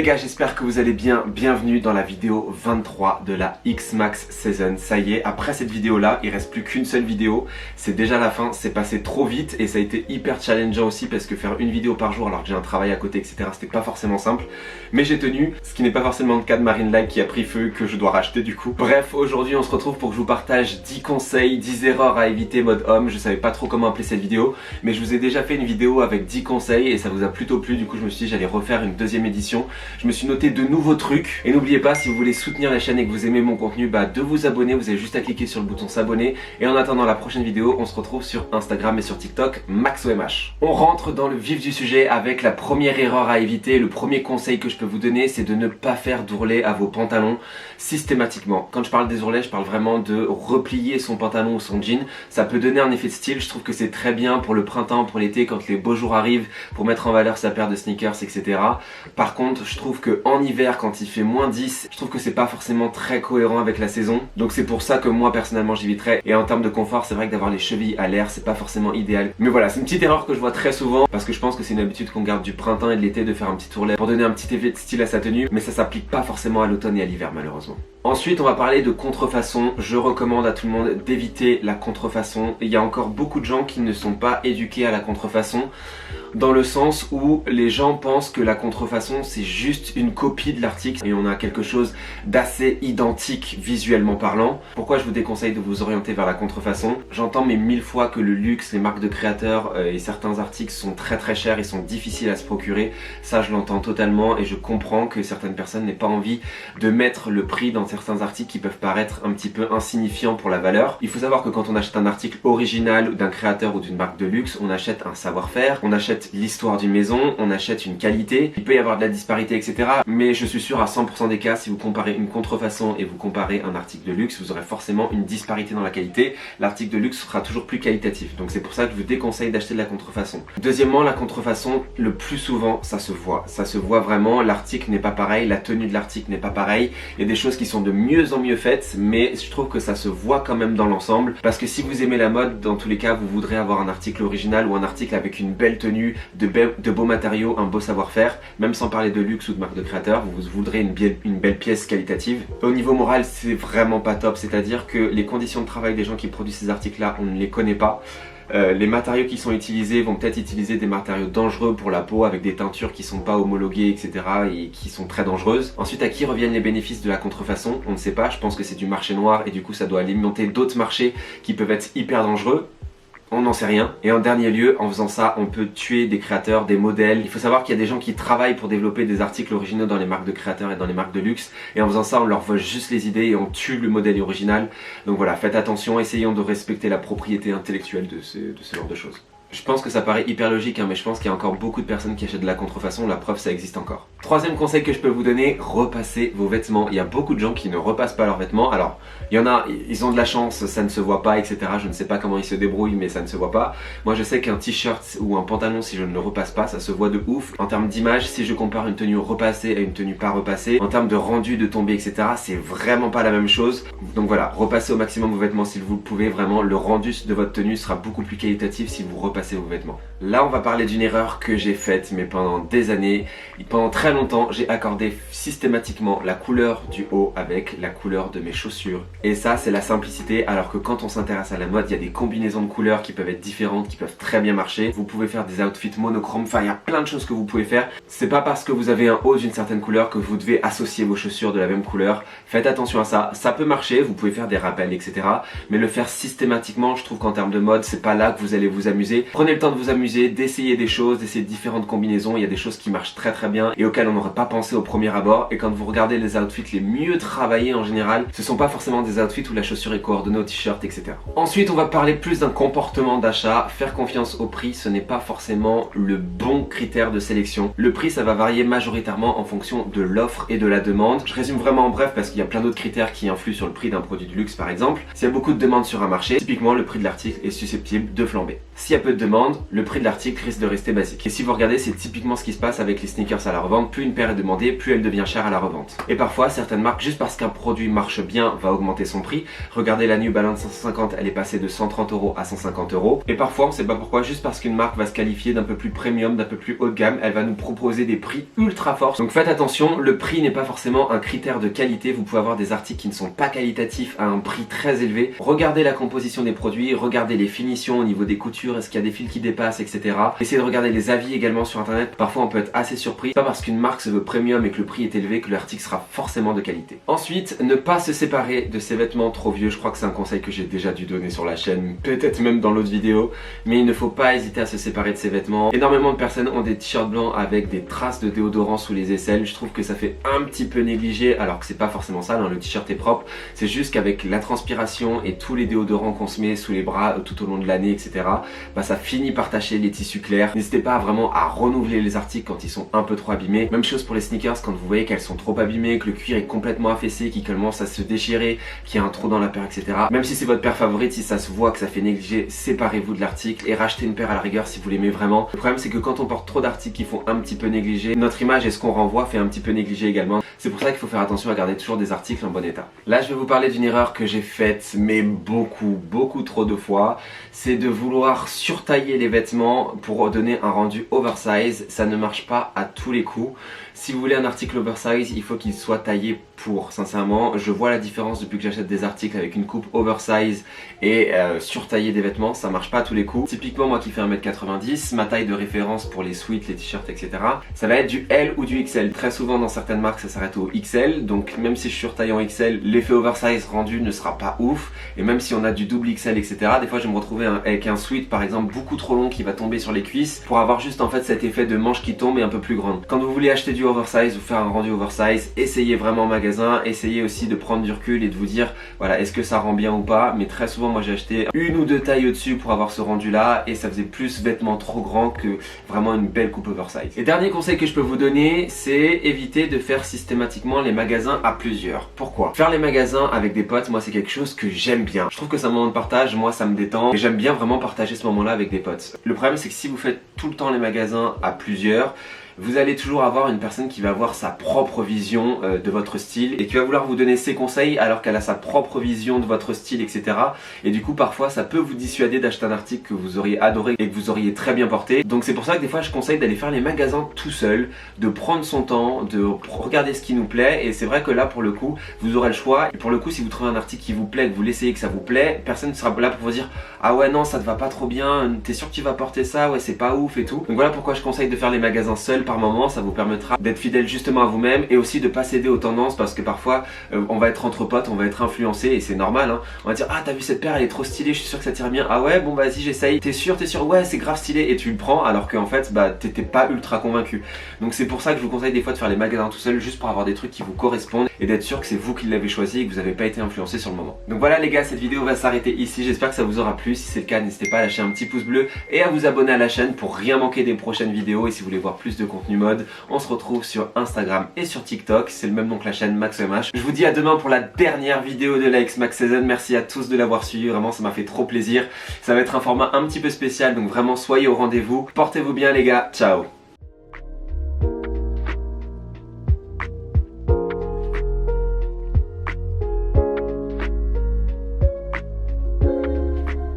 les gars, j'espère que vous allez bien. Bienvenue dans la vidéo 23 de la X-Max Season. Ça y est, après cette vidéo là, il reste plus qu'une seule vidéo. C'est déjà la fin, c'est passé trop vite et ça a été hyper challengeant aussi parce que faire une vidéo par jour alors que j'ai un travail à côté etc, c'était pas forcément simple. Mais j'ai tenu, ce qui n'est pas forcément le cas de Marine Light qui a pris feu, que je dois racheter du coup. Bref, aujourd'hui on se retrouve pour que je vous partage 10 conseils, 10 erreurs à éviter mode homme. Je savais pas trop comment appeler cette vidéo, mais je vous ai déjà fait une vidéo avec 10 conseils et ça vous a plutôt plu. Du coup je me suis dit j'allais refaire une deuxième édition. Je me suis noté de nouveaux trucs. Et n'oubliez pas, si vous voulez soutenir la chaîne et que vous aimez mon contenu, de vous abonner. Vous avez juste à cliquer sur le bouton s'abonner. Et en attendant la prochaine vidéo, on se retrouve sur Instagram et sur TikTok, MaxOMH. On rentre dans le vif du sujet avec la première erreur à éviter. Le premier conseil que je peux vous donner, c'est de ne pas faire d'ourlets à vos pantalons systématiquement. Quand je parle des ourlets, je parle vraiment de replier son pantalon ou son jean. Ça peut donner un effet de style. Je trouve que c'est très bien pour le printemps, pour l'été, quand les beaux jours arrivent, pour mettre en valeur sa paire de sneakers, etc. Par contre, je trouve que en hiver, quand il fait moins 10, je trouve que c'est pas forcément très cohérent avec la saison. Donc c'est pour ça que moi personnellement j'éviterais. Et en termes de confort, c'est vrai que d'avoir les chevilles à l'air, c'est pas forcément idéal. Mais voilà, c'est une petite erreur que je vois très souvent parce que je pense que c'est une habitude qu'on garde du printemps et de l'été de faire un petit ourlet pour donner un petit effet de style à sa tenue. Mais ça s'applique pas forcément à l'automne et à l'hiver malheureusement. Ensuite, on va parler de contrefaçon. Je recommande à tout le monde d'éviter la contrefaçon. Il y a encore beaucoup de gens qui ne sont pas éduqués à la contrefaçon, dans le sens où les gens pensent que la contrefaçon c'est juste une copie de l'article et on a quelque chose d'assez identique visuellement parlant. Pourquoi je vous déconseille de vous orienter vers la contrefaçon? J'entends mais 1000 fois que le luxe, les marques de créateurs et certains articles sont très chers et sont difficiles à se procurer. Ça je l'entends totalement et je comprends que certaines personnes n'aient pas envie de mettre le prix dans certains articles qui peuvent paraître un petit peu insignifiants pour la valeur. Il faut savoir que quand on achète un article original d'un créateur ou d'une marque de luxe, on achète un savoir-faire, on achète l'histoire d'une maison, on achète une qualité. Il peut y avoir de la disparité etc, mais je suis sûr à 100% des cas, si vous comparez une contrefaçon et vous comparez un article de luxe, vous aurez forcément une disparité dans la qualité. L'article de luxe sera toujours plus qualitatif, donc c'est pour ça que je vous déconseille d'acheter de la contrefaçon. Deuxièmement, la contrefaçon, le plus souvent ça se voit vraiment. L'article n'est pas pareil, la tenue de l'article n'est pas pareille. Il y a des choses qui sont de mieux en mieux faites, mais je trouve que ça se voit quand même dans l'ensemble, parce que si vous aimez la mode, dans tous les cas vous voudrez avoir un article original ou un article avec une belle tenue, de beaux matériaux, un beau savoir-faire, même sans parler de luxe ou de marque de créateur, vous voudrez une belle pièce qualitative. Au niveau moral, c'est vraiment pas top, c'est-à-dire que les conditions de travail des gens qui produisent ces articles-là, on ne les connaît pas. Les matériaux qui sont utilisés vont peut-être utiliser des matériaux dangereux pour la peau avec des teintures qui sont pas homologuées etc et qui sont très dangereuses. Ensuite, à qui reviennent les bénéfices de la contrefaçon? On ne sait pas, je pense que c'est du marché noir et du coup ça doit alimenter d'autres marchés qui peuvent être hyper dangereux. On n'en sait rien. Et en dernier lieu, en faisant ça, on peut tuer des créateurs, des modèles. Il faut savoir qu'il y a des gens qui travaillent pour développer des articles originaux dans les marques de créateurs et dans les marques de luxe. Et en faisant ça, on leur vole juste les idées et on tue le modèle original. Donc voilà, faites attention, essayons de respecter la propriété intellectuelle de ce genre de choses. Je pense que ça paraît hyper logique, mais je pense qu'il y a encore beaucoup de personnes qui achètent de la contrefaçon, la preuve ça existe encore. Troisième conseil que je peux vous donner, repassez vos vêtements. Il y a beaucoup de gens qui ne repassent pas leurs vêtements. Alors, il y en a, ils ont de la chance, ça ne se voit pas, etc. Je ne sais pas comment ils se débrouillent, mais ça ne se voit pas. Moi je sais qu'un t-shirt ou un pantalon, si je ne le repasse pas, ça se voit de ouf. En termes d'image, si je compare une tenue repassée à une tenue pas repassée, en termes de rendu, de tombée, etc., c'est vraiment pas la même chose. Donc voilà, repassez au maximum vos vêtements si vous le pouvez. Vraiment, le rendu de votre tenue sera beaucoup plus qualitatif si vous repassez vos vêtements. Là on va parler d'une erreur que j'ai faite mais pendant des années, pendant très longtemps j'ai accordé systématiquement la couleur du haut avec la couleur de mes chaussures et ça c'est la simplicité, alors que quand on s'intéresse à la mode il y a des combinaisons de couleurs qui peuvent être différentes, qui peuvent très bien marcher. Vous pouvez faire des outfits monochromes, enfin il y a plein de choses que vous pouvez faire. C'est pas parce que vous avez un haut d'une certaine couleur que vous devez associer vos chaussures de la même couleur. Faites attention à ça, ça peut marcher, vous pouvez faire des rappels etc, mais le faire systématiquement, je trouve qu'en termes de mode c'est pas là que vous allez vous amuser. Prenez le temps de vous amuser, d'essayer des choses, d'essayer différentes combinaisons. Il y a des choses qui marchent très bien et auxquelles on n'aurait pas pensé au premier abord. Et quand vous regardez les outfits les mieux travaillés en général, ce sont pas forcément des outfits où la chaussure est coordonnée au t-shirt, etc. Ensuite, on va parler plus d'un comportement d'achat. Faire confiance au prix, ce n'est pas forcément le bon critère de sélection. Le prix, ça va varier majoritairement en fonction de l'offre et de la demande. Je résume vraiment en bref parce qu'il y a plein d'autres critères qui influent sur le prix d'un produit de luxe par exemple. S'il y a beaucoup de demandes sur un marché, typiquement le prix de l'article est susceptible de flamber. S'il y a peu de demande, le prix de l'article risque de rester basique. Et si vous regardez, c'est typiquement ce qui se passe avec les sneakers à la revente. Plus une paire est demandée, plus elle devient chère à la revente. Et parfois, certaines marques, juste parce qu'un produit marche bien, va augmenter son prix. Regardez la New Balance 550, elle est passée de 130 € à 150 €. Et parfois, on ne sait pas pourquoi, juste parce qu'une marque va se qualifier d'un peu plus premium, d'un peu plus haut de gamme, elle va nous proposer des prix ultra forts. Donc faites attention, le prix n'est pas forcément un critère de qualité. Vous pouvez avoir des articles qui ne sont pas qualitatifs à un prix très élevé. Regardez la composition des produits, regardez les finitions au niveau des coutures, est-ce qu'il y a des fils qui dépassent, etc. Essayez de regarder les avis également sur internet. Parfois, on peut être assez surpris. Pas parce qu'une marque se veut premium et que le prix est élevé que l'article sera forcément de qualité. Ensuite, ne pas se séparer de ces vêtements trop vieux. Je crois que c'est un conseil que j'ai déjà dû donner sur la chaîne, peut-être même dans l'autre vidéo, mais il ne faut pas hésiter à se séparer de ces vêtements. Énormément de personnes ont des t-shirts blancs avec des traces de déodorant sous les aisselles. Je trouve que ça fait un petit peu négligé, alors que c'est pas forcément ça, hein. Le t-shirt est propre, c'est juste qu'avec la transpiration et tous les déodorants qu'on se met sous les bras tout au long de l'année, etc., bah ça finit par tacher les tissus clairs. N'hésitez pas vraiment à renouveler les articles quand ils sont un peu trop abîmés. Même chose pour les sneakers, quand vous voyez qu'elles sont trop abîmées, que le cuir est complètement affaissé, qu'il commence à se déchirer, qu'il y a un trou dans la paire, etc. Même si c'est votre paire favorite, si ça se voit que ça fait négliger, séparez-vous de l'article et rachetez une paire à la rigueur si vous l'aimez vraiment. Le problème, c'est que quand on porte trop d'articles qui font un petit peu négliger, notre image et ce qu'on renvoie fait un petit peu négliger également. C'est pour ça qu'il faut faire attention à garder toujours des articles en bon état. Là, je vais vous parler d'une erreur que j'ai faite, mais beaucoup trop de fois. C'est de vouloir surtailler les vêtements pour donner un rendu oversize. Ça ne marche pas à tous les coups. Si vous voulez un article oversize, il faut qu'il soit taillé pour. Sincèrement, je vois la différence depuis que j'achète des articles avec une coupe oversize et surtailler des vêtements, ça marche pas à tous les coups. Typiquement, moi qui fais 1m90, ma taille de référence pour les sweats, les t-shirts, etc., ça va être du L ou du XL. Très souvent, dans certaines marques, ça s'arrête au XL. Donc même si je surtaille en XL, l'effet oversize rendu ne sera pas ouf. Et même si on a du double XL, etc., des fois, je vais me retrouver avec un sweat, par exemple, beaucoup trop long qui va tomber sur les cuisses pour avoir juste en fait cet effet de manche qui tombe et un peu plus grande. Quand vous voulez acheter du oversize ou faire un rendu oversize, essayez vraiment en magasin, essayez aussi de prendre du recul et de vous dire voilà, est-ce que ça rend bien ou pas. Mais très souvent, moi j'ai acheté une ou deux tailles au-dessus pour avoir ce rendu là et ça faisait plus vêtements trop grands que vraiment une belle coupe oversize. Et dernier conseil que je peux vous donner, c'est éviter de faire systématiquement les magasins à plusieurs. Pourquoi? Faire les magasins avec des potes, moi c'est quelque chose que j'aime bien. Je trouve que c'est un moment de partage, moi ça me détend et j'aime bien vraiment partager ce moment là avec des potes. Le problème, c'est que si vous faites tout le temps les magasins à plusieurs, vous allez toujours avoir une personne qui va avoir sa propre vision de votre style et qui va vouloir vous donner ses conseils alors qu'elle a sa propre vision de votre style, etc. Et du coup, parfois, ça peut vous dissuader d'acheter un article que vous auriez adoré et que vous auriez très bien porté. Donc c'est pour ça que des fois, je conseille d'aller faire les magasins tout seul, de prendre son temps, de regarder ce qui nous plaît. Et c'est vrai que là, pour le coup, vous aurez le choix. Et pour le coup, si vous trouvez un article qui vous plaît, que vous l'essayez, que ça vous plaît, personne ne sera là pour vous dire « Ah ouais, non, ça te va pas trop bien, t'es sûr que tu vas porter ça, ouais, c'est pas ouf et tout. » Donc voilà pourquoi je conseille de faire les magasins seuls par moment. Ça vous permettra d'être fidèle justement à vous-même et aussi de pas céder aux tendances parce que parfois on va être entre potes, on va être influencé et c'est normal, hein. On va dire ah t'as vu cette paire, elle est trop stylée, je suis sûr que ça tire bien. Ah ouais, bon vas-y j'essaye. T'es sûr, ouais c'est grave stylé et tu le prends alors qu'en fait bah t'étais pas ultra convaincu. Donc c'est pour ça que je vous conseille des fois de faire les magasins tout seul juste pour avoir des trucs qui vous correspondent et d'être sûr que c'est vous qui l'avez choisi et que vous n'avez pas été influencé sur le moment. Donc voilà les gars, cette vidéo va s'arrêter ici. J'espère que ça vous aura plu. Si c'est le cas, n'hésitez pas à lâcher un petit pouce bleu et à vous abonner à la chaîne pour rien manquer des prochaines vidéos. Et si vous voulez voir plus de contenu mode, on se retrouve sur Instagram et sur TikTok, c'est le même nom que la chaîne MaxOMH. Je vous dis à demain pour la dernière vidéo de la X-Max Season. Merci à tous de l'avoir suivi, vraiment ça m'a fait trop plaisir. Ça va être un format un petit peu spécial, donc vraiment soyez au rendez-vous. Portez-vous bien les gars, ciao.